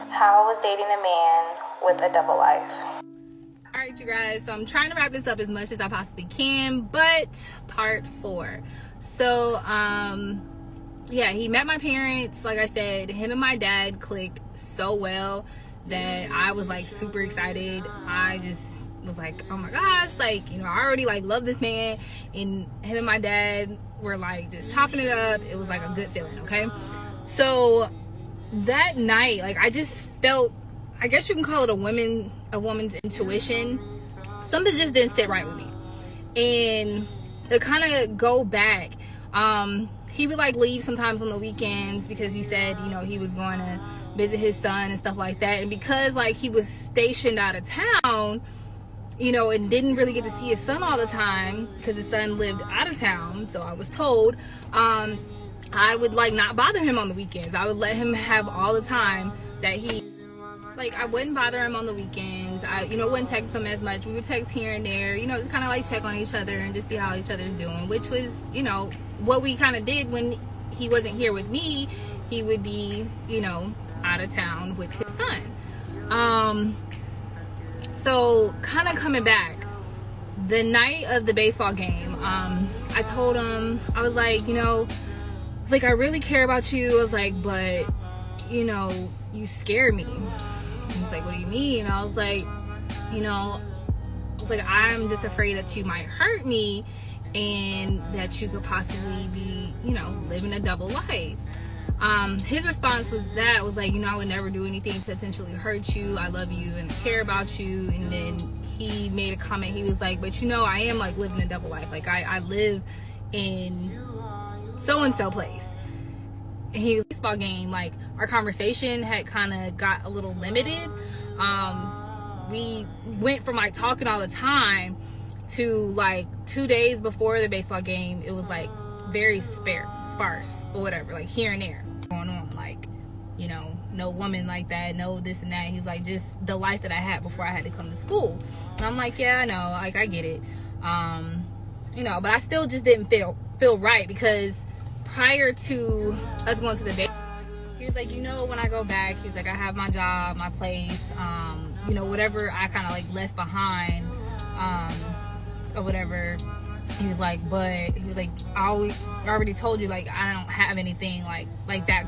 How I was dating a man with a double life. All right, you guys, so I'm trying to wrap this up as much as I possibly can, but part 4. So yeah, he met my parents. Like I said, him and my dad clicked so well that I was like super excited. I just was like, oh my gosh, like, you know, I already like love this man, and him and my dad were like just chopping it up. It was like a good feeling. Okay, so that night, like, I just felt, I guess you can call it a woman's intuition. Something just didn't sit right with me. And to kind of go back, he would like leave sometimes on the weekends because he said, you know, he was going to visit his son and stuff like that. And because like he was stationed out of town, you know, and didn't really get to see his son all the time because his son lived out of town, so I was told, I would like not bother him on the weekends. I would let him have all the time that he, like, I wouldn't bother him on the weekends. I, you know, wouldn't text him as much. We would text here and there, you know, just kind of like check on each other and just see how each other's doing, which was, you know, what we kind of did when he wasn't here with me. He would be, you know, out of town with his son. So kind of coming back, the night of the baseball game, I told him, I was like, you know, like, I really care about you. I was like, but, you know, you scare me. He's like, what do you mean? I was like, you know, it's like, I'm just afraid that you might hurt me and that you could possibly be, you know, living a double life. His response was like, you know, I would never do anything to potentially hurt you. I love you and care about you. And then he made a comment. He was like, but you know, I am like living a double life. Like, I live in so-and-so place. And he was baseball game, like, our conversation had kind of got a little limited. We went from like talking all the time to like 2 days before the baseball game, it was like very sparse or whatever, like here and there going on, like, you know, no woman like that, no this and that. He's like, just the life that I had before I had to come to school. And I'm like, yeah, I know, like, I get it. You know, but I still just didn't feel right, because prior to us going to the base, he was like, you know, when I go back, he's like, I have my job, my place, you know, whatever I kind of like left behind, or whatever. He was like, but he was like, I already told you, like, I don't have anything like that